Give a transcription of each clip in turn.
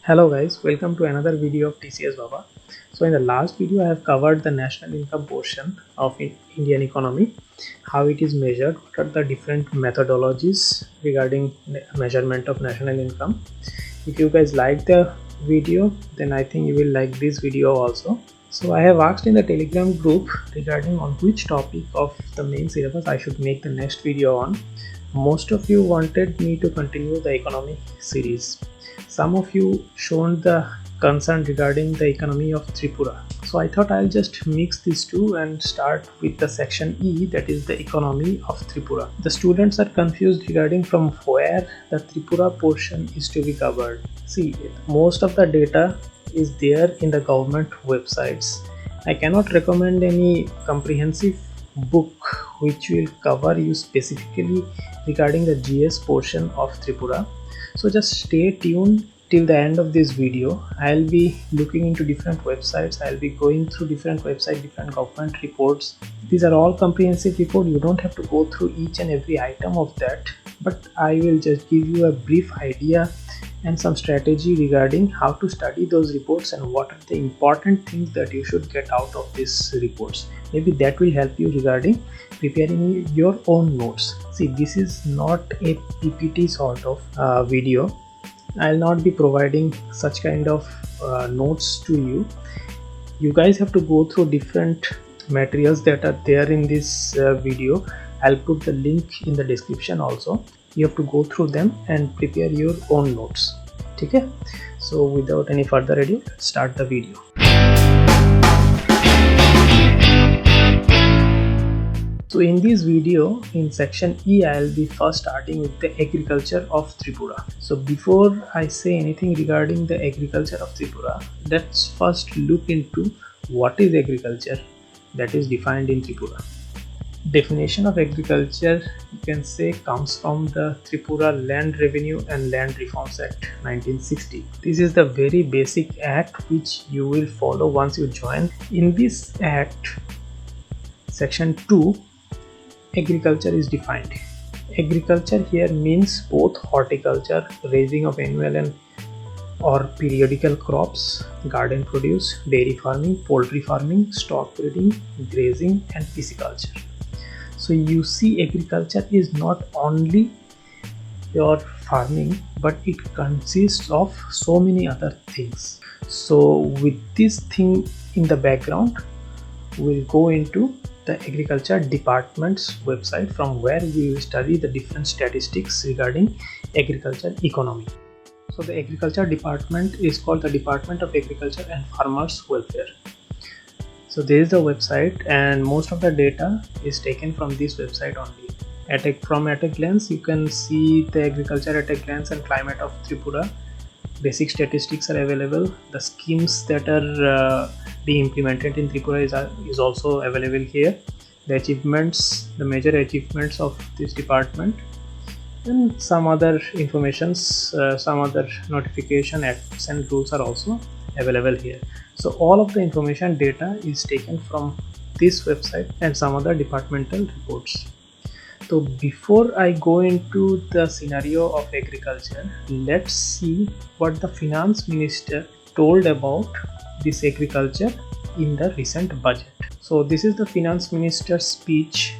Hello guys, welcome to another video of TCS Baba. So in the last video I have covered the national income portion of Indian economy, how it is measured, what are the different methodologies regarding measurement of national income. If you guys like the video, then I think you will like this video also. So I have asked in the Telegram group regarding on which topic of the main syllabus I should make the next video on. Most of you wanted me to continue the economy series. Some of you shown the concern regarding the economy of Tripura. So I thought I'll just mix these two and start with the section E, that is the economy of Tripura. The students are confused regarding from where the Tripura portion is to be covered. See, most of the data is there in the government websites. I cannot recommend any comprehensive book which will cover you specifically regarding the GS portion of Tripura. So just stay tuned till the end of this video. I'll be looking into different websites. I'll be going through different websites, different government reports. These are all comprehensive reports. You don't have to go through each and every item of that, but I will just give you a brief idea and some strategy regarding how to study those reports and what are the important things that you should get out of these reports. Maybe that will help you regarding preparing your own notes. See, this is not a PPT sort of video. I'll not be providing such kind of notes to you. You guys have to go through different materials that are there in this video. I'll put the link in the description also. You have to go through them and prepare your own notes. Okay? So without any further ado, let's start the video. So in this video, in section E, I'll be first starting with the agriculture of Tripura. So before I say anything regarding the agriculture of Tripura, let's first look into what is agriculture that is defined in Tripura. Definition of agriculture, you can say, comes from the Tripura Land Revenue and Land Reforms Act 1960. This is the very basic act which you will follow once you join. In this act, section 2, agriculture is defined. Agriculture here means both horticulture, raising of annual and or periodical crops, garden produce, dairy farming, poultry farming, stock breeding, grazing and pisciculture. So you see, agriculture is not only your farming, but it consists of so many other things. So with this thing in the background, we'll go into the agriculture department's website, from where we will study the different statistics regarding agriculture economy. So the agriculture department is called the Department of Agriculture and Farmers Welfare. So there is the website, and most of the data is taken from this website only. From at a glance, you can see the agriculture at a glance and climate of Tripura. Basic statistics are available. The schemes that are being implemented in Tripura is also available here. The achievements, the major achievements of this department, and some other informations, some other notification acts and rules are also available here. So all of the information data is taken from this website and some other departmental reports. So before I go into the scenario of agriculture, let's see what the finance minister told about this agriculture in the recent budget. So this is the finance minister's speech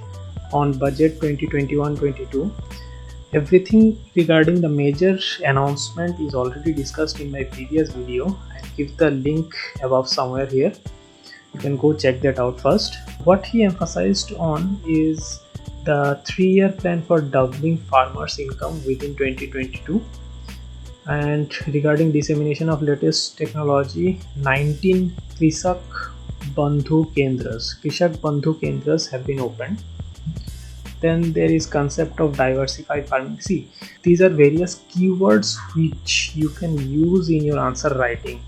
on budget 2021-22. Everything regarding the major announcement is already discussed in my previous video. I'll give the link above somewhere here. You can go check that out first. What he emphasized on is the 3-year plan for doubling farmers' income within 2022, and regarding dissemination of latest technology, 19 Krishak Bandhu Kendras have been opened. Then there is concept of diversified farming. See, these are various keywords which you can use in your answer writing,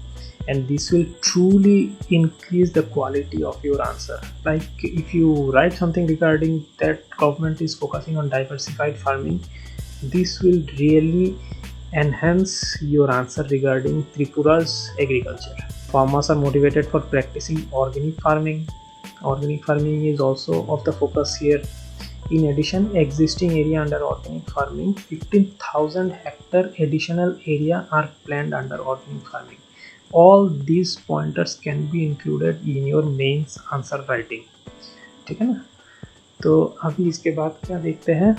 and this will truly increase the quality of your answer. Like if you write something regarding that government is focusing on diversified farming, this will really enhance your answer regarding Tripura's agriculture. Farmers are motivated for practicing organic farming. Organic farming is also of the focus here. In addition, existing area under organic farming, 15,000 hectare additional area are planned under organic farming. All these pointers can be included in your mains answer writing. ठीक है ना. तो अभी इसके बाद क्या देखते हैं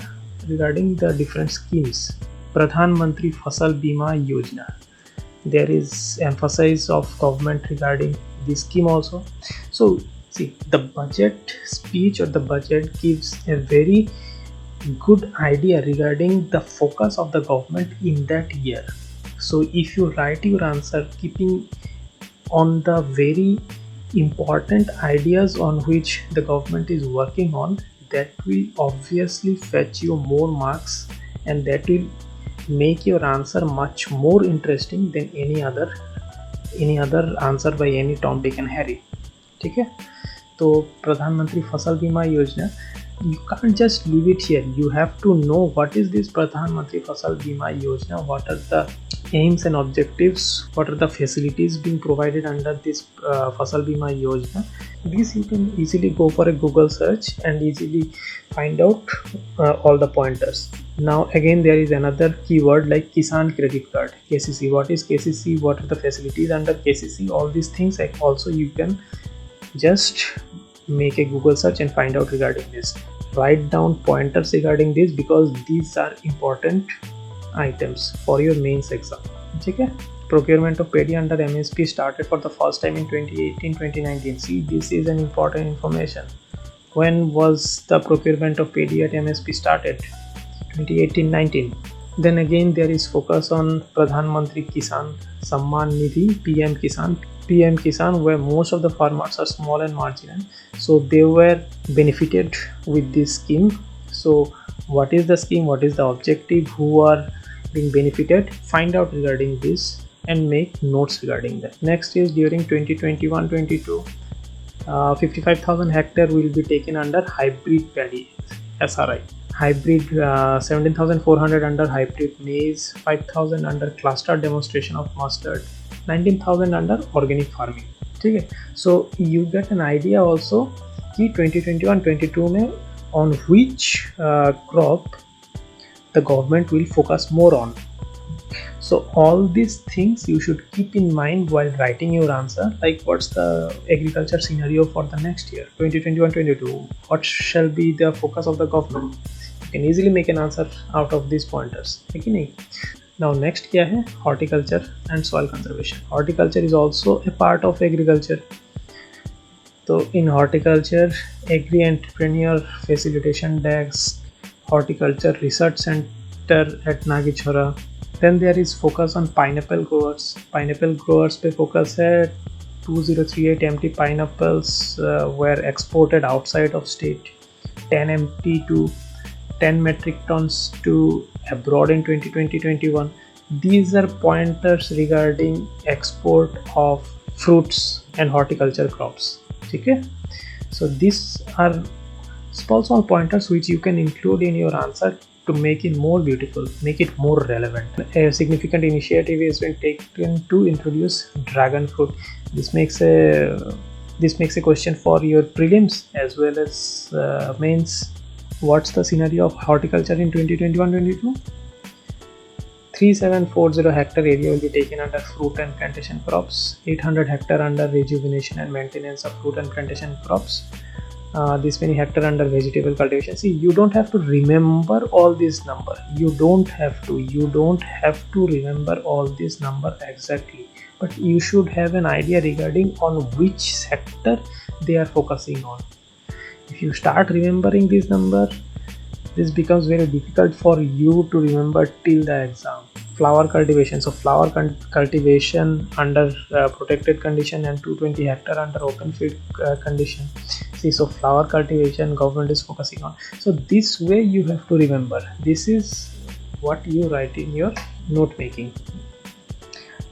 रिगार्डिंग द डिफरेंट स्कीम्स. प्रधानमंत्री फसल बीमा योजना. There is emphasis of government regarding this scheme also. So see, the budget speech or the budget gives a very good idea regarding the focus of the government in that year. So if you write your answer keeping on the very important ideas on which the government is working on, that will obviously fetch you more marks, and that will make your answer much more interesting than any other answer by any Tom, Dick and Harry. ठीक है. तो प्रधानमंत्री फसल बीमा योजना, you can't just leave it here. You have to know what is this Pradhan Fasal Bima Yojana, what are the aims and objectives, what are the facilities being provided under this Fasal Bima Yojana. This you can easily go for a Google search and easily find out all the pointers. Now again there is another keyword like Kisan Credit Card, KCC. What is KCC? What are the facilities under KCC? All these things also you can just make a Google search and find out regarding this. Write down pointers regarding this because these are important items for your mains exam. Okay? Procurement of paddy under MSP started for the first time in 2018-2019. See, this is an important information. When was the procurement of paddy at MSP started? 2018-19. Then again there is focus on Pradhan Mantri Kisan Samman Nidhi, PM Kisan, where most of the farmers are small and marginal, so they were benefited with this scheme. So what is the scheme, what is the objective, who are being benefited? Find out regarding this and make notes regarding that. Next is during 2021-22 55,000 hectare will be taken under hybrid paddy SRI. Hybrid 17,400 under hybrid maize, 5,000 under cluster demonstration of mustard, 19,000 under organic farming. ठीक है. So you get an idea also कि 2021-22 में on which crop the government will focus more on. So all these things you should keep in mind while writing your answer, like what's the agriculture scenario for the next year 2021-22, what shall be the focus of the government. You can easily make an answer out of these pointers. Okay, nahi? Now next क्या है? Horticulture and soil conservation. Horticulture is also a part of agriculture. So in horticulture, Agri Entrepreneur Facilitation Desk, Horticulture Research Center at Nagichhora. Then there is focus on pineapple growers. Pineapple growers पे focus है 2038 MT pineapples were exported outside of state. 10 MT to 10 metric tons to abroad in 2020-21. These are pointers regarding export of fruits and horticulture crops. Okay? So these are small pointers which you can include in your answer to make it more beautiful, make it more relevant. A significant initiative has been taken to introduce dragon fruit. This makes a question for your prelims as well as mains. What's the scenario of horticulture in 2021-22? 3740 hectare area will be taken under fruit and plantation crops, 800 hectare under rejuvenation and maintenance of fruit and plantation crops, this many hectare under vegetable cultivation. See, you don't have to remember all this number. You don't have to remember all this number exactly, but you should have an idea regarding on which sector they are focusing on. If you start remembering this number, this becomes very difficult for you to remember till the exam. Flower cultivation. So flower cultivation under protected condition and 220 hectare under open field condition. See, so flower cultivation government is focusing on. So this way you have to remember. This is what you write in your note making.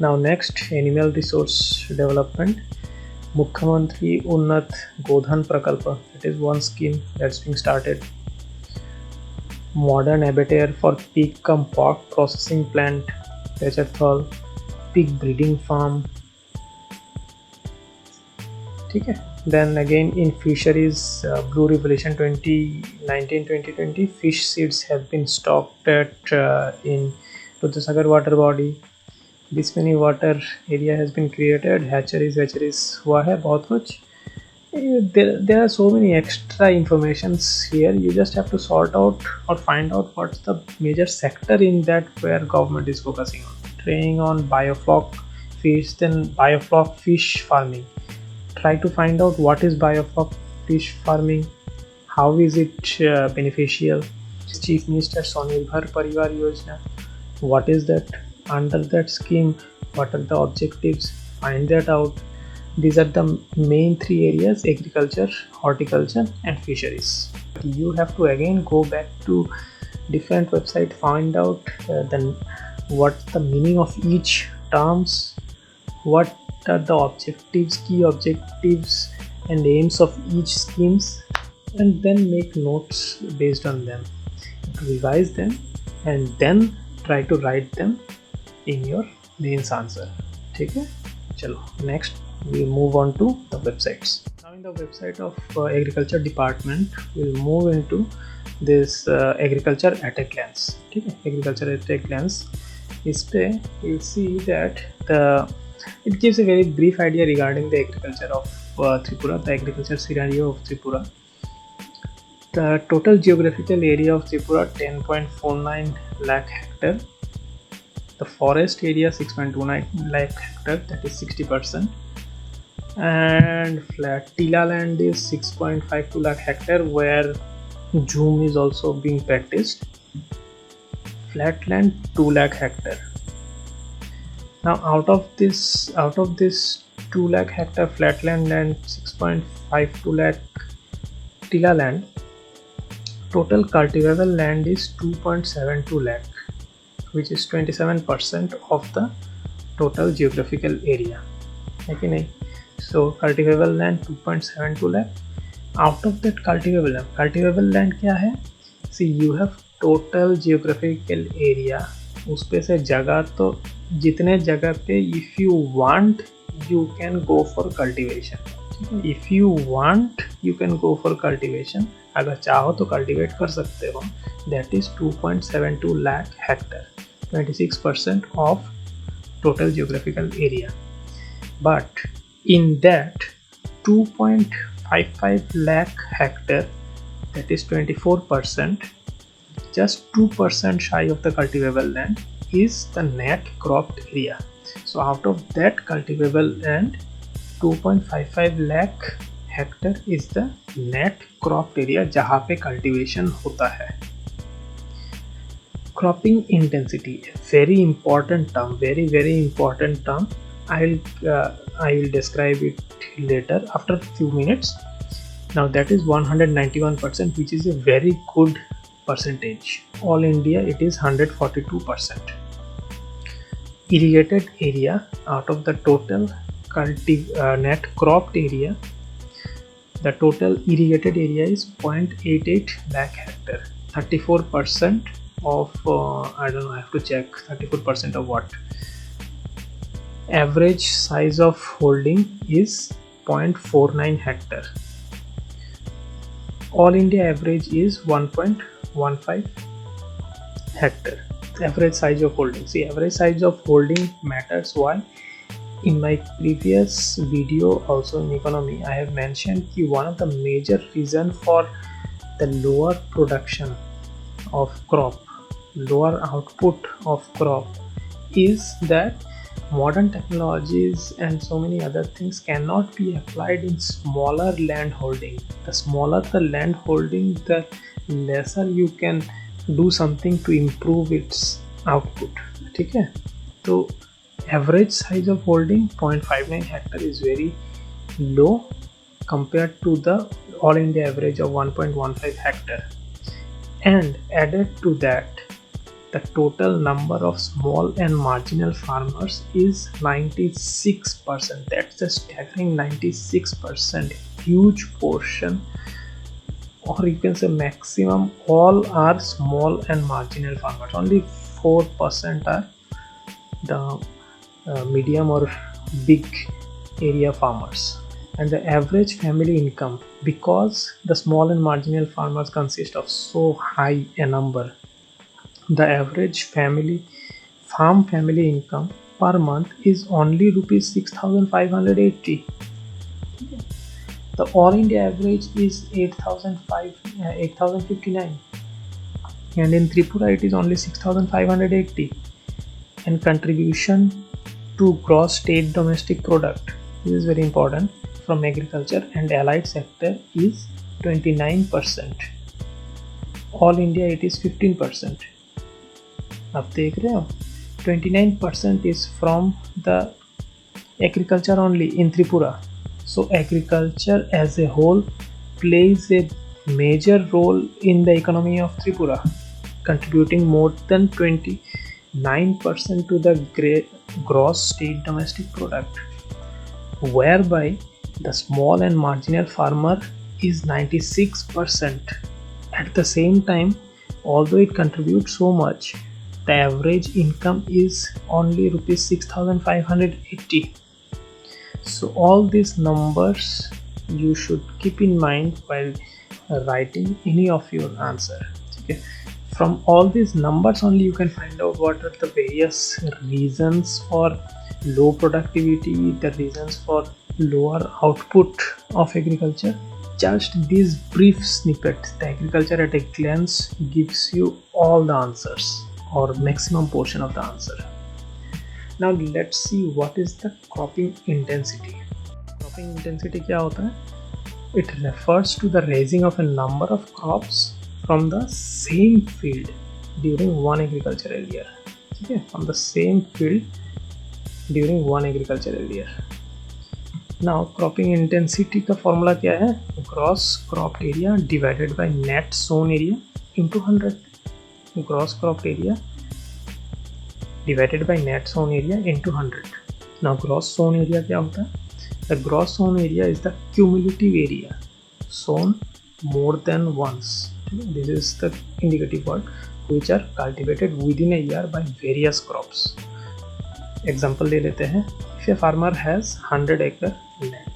Now next, animal resource development. Mukhyamantri Unnat Godhan Prakalpa. It is one scheme that's being started. Modern abattoir for pig cum pork processing plant, Techathal, pig breeding farm. ठीक है. Then again in fisheries, Blue Revolution 2019-2020 fish seeds have been stocked at in Rudhasagar water body. This many water area has been created. Hatcheries हुआ है बहुत कुछ. There are so many extra informations here. You just have to sort out or find out what's the major sector in that where government is focusing on. Training on biofloc fish, then biofloc fish farming. Try to find out what is biofloc fish farming, how is it beneficial. Chief Minister Sonirbhar Parivar Yojana, what is that? Under that scheme, what are the objectives? Find that out. These are the main three areas: agriculture, horticulture and fisheries. You have to again go back to different website, find out then what's the meaning of each terms, what are the objectives, key objectives and aims of each schemes, and then make notes based on them, revise them and then try to write them in your mains answer. ठीक है, चलो next we move on to the websites. Now in the website of agriculture department we'll move into this agriculture at a glance. ठीक है, agriculture at a glance. इस पे you'll see that it gives a very brief idea regarding the agriculture of Tripura, the agriculture scenario of Tripura. The total geographical area of Tripura 10.49 lakh hectare. The forest area 6.29 lakh hectare, that is 60%. And flat tilla land is 6.52 lakh hectare where Zoom is also being practiced. Flatland 2 lakh hectare. Now out of this 2 lakh hectare flatland and 6.52 lakh tilla land, total cultivable land is 2.72 lakh, which is 27% of the total geographical area. Okay, so cultivable land 2.72 lakh. Out of that cultivable land क्या है? See, you have total geographical area. उस पे से जगह तो जितने जगह पे if you want you can go for cultivation. If you want you can go for cultivation. अगर चाहो तो cultivate कर सकते हो. That is 2.72 lakh hectare, 26% of total geographical area. But in that 2.55 lakh hectare, that is 24%, just 2% shy of the cultivable land is the net cropped area. So out of that cultivable land, 2.55 lakh hectare is the net cropped area जहाँ पे cultivation होता है. Cropping intensity, very important term, very important term. I will describe it later after a few minutes. Now that is 191%, which is a very good percentage. All India it is 142%. Irrigated area, out of the total net cropped area, the total irrigated area is 0.88 lakh hectare. 34% of I don't know, I have to check 34% of what. Average size of holding is 0.49 hectare. All India average is 1.15 hectare. Average size of holding. See, average size of holding matters. Why? In my previous video also in economy I have mentioned that one of the major reason for the lower production of crop, lower output of crop, is that modern technologies and so many other things cannot be applied in smaller land holding. The smaller the land holding, the lesser you can do something to improve its output. ठीक है, तो average size of holding 0.59 hectare is very low compared to the all India average of 1.15 hectare. And added to that, the total number of small and marginal farmers is 96%. That's a staggering 96%, huge portion, or you can say maximum all are small and marginal farmers. Only 4% are the medium or big area farmers. And the average family income, because the small and marginal farmers consist of so high a number, the average farm family income per month is only rupees 6,580. The all India average is 8,059, and in Tripura it is only 6,580. And contribution to gross state domestic product, this is very important, from agriculture and allied sector is 29%. All India it is 15%. आप देख रहे हो 29% is from the agriculture only in Tripura. So agriculture as a whole plays a major role in the economy of Tripura, contributing more than 29% to the gross state domestic product, whereby the small and marginal farmer is 96%. At the same time, although it contributes so much, the average income is only rupees 6,580. So all these numbers you should keep in mind while writing any of your answer. Okay. From all these numbers only you can find out what are the various reasons for low productivity, the reasons for lower output of agriculture. Just these brief snippets, the agriculture at a glance gives you all the answers or maximum portion of the answer. Now let's see what is the cropping intensity. Cropping intensity क्या होता है? It refers to the raising of a number of crops from the same field during one agricultural year. ठीक है? From the same field during one agricultural year. Now cropping intensity का formula क्या है? Gross cropped area divided by net sown area into 100. Gross cropped area divided by net sown area into 100. Now gross sown area क्या होता है? The gross sown area is the cumulative area sown more than once. This is the indicative word, which are cultivated within a year by various crops. Example ले लेते हैं. If a farmer has 100 acre land,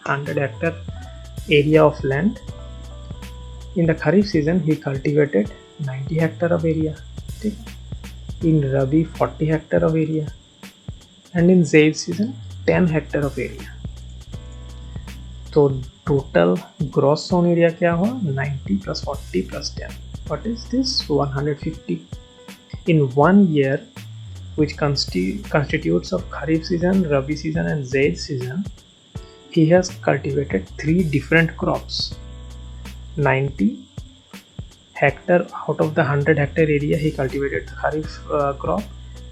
100 hectare area of land, in the Kharif season he cultivated 90 hectare of area. In Rabi 40 hectare of area, and in Zaid season 10 hectare of area. तो total gross sown area क्या हुआ? 90 plus 40 plus 10. What is this? 150. In 1 year, which constitutes of Kharif season, Rabi season and Zaid season, he has cultivated 3 different crops. 90 hectare out of the 100 hectare area he cultivated the Kharif crop,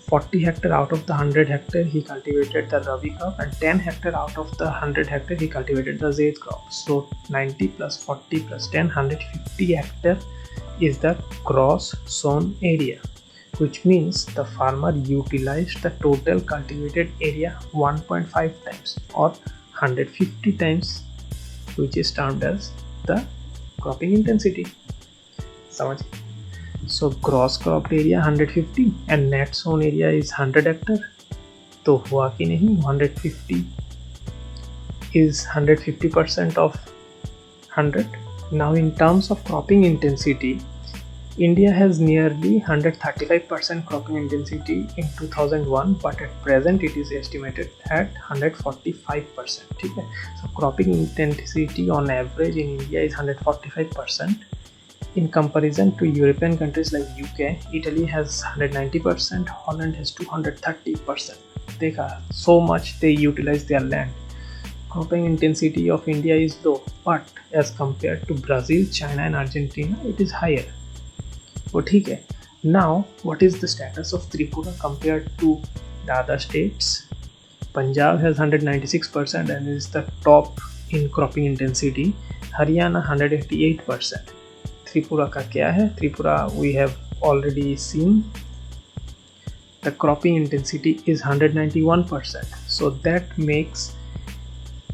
40 hectare out of the 100 hectare he cultivated the Rabi crop, and 10 hectare out of the 100 hectare he cultivated the Zaid crop. So 90 plus 40 plus 10, 150 hectare is the gross sown area, which means the farmer utilized the total cultivated area 1.5 times or 150 times, which is termed as the cropping intensity. So gross cropped area 150 and net sown area is 100 hectare. तो हुआ कि नहीं? 150 is 150% of 100. Now in terms of cropping intensity, India has nearly 135% cropping intensity in 2001, but at present it is estimated at 145%. ठीक है? So cropping intensity on average in India is 145%. In comparison to European countries like UK, Italy has 190%, Holland has 230%. देखा, so much they utilize their land. Cropping intensity of India is low, but as compared to Brazil, China and Argentina, it is higher. तो ठीक है. Now, what is the status of Tripura compared to the other states? Punjab has 196% and is the top in cropping intensity. Haryana 188%. Tripura का क्या है? Tripura we have already seen. The cropping intensity is 191%. So that makes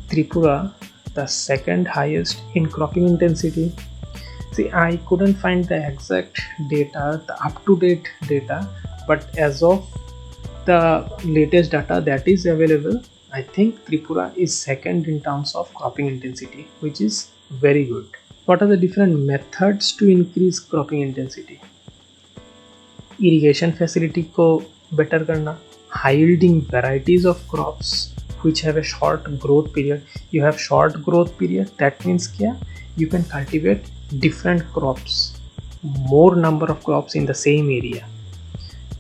Tripura the second highest in cropping intensity. See, I couldn't find the exact data, the up-to-date data, but as of the latest data that is available, I think Tripura is second in terms of cropping intensity, which is very good. What are the different methods to increase cropping intensity? Irrigation facility को better करना, high yielding varieties of crops which have a short growth period. You have short growth period, that means क्या? You can cultivate different crops, more number of crops in the same area.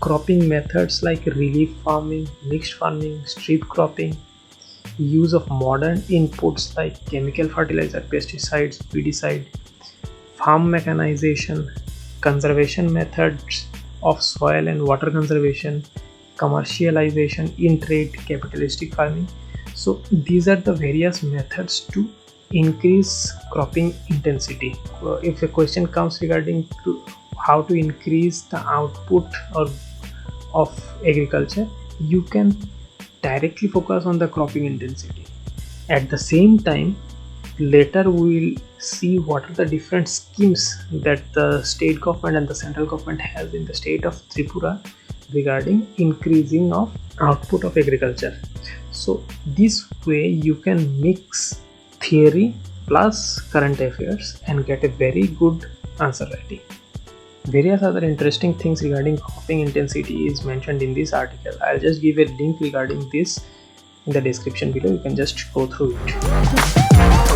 Cropping methods like relief farming, mixed farming, strip cropping, use of modern inputs like chemical fertilizer, pesticides, pesticide, farm mechanization, conservation methods of soil and water conservation, commercialization in trade, capitalistic farming. So these are the various methods to increase cropping intensity. If a question comes regarding to how to increase the output of agriculture, you can directly focus on the cropping intensity. At the same time, later we will see what are the different schemes that the state government and the central government has in the state of Tripura regarding increasing of output of agriculture. So this way you can mix theory plus current affairs and get a very good answer writing. Various other interesting things regarding cropping intensity is mentioned in this article. I'll just give a link regarding this in the description below. You can just go through it.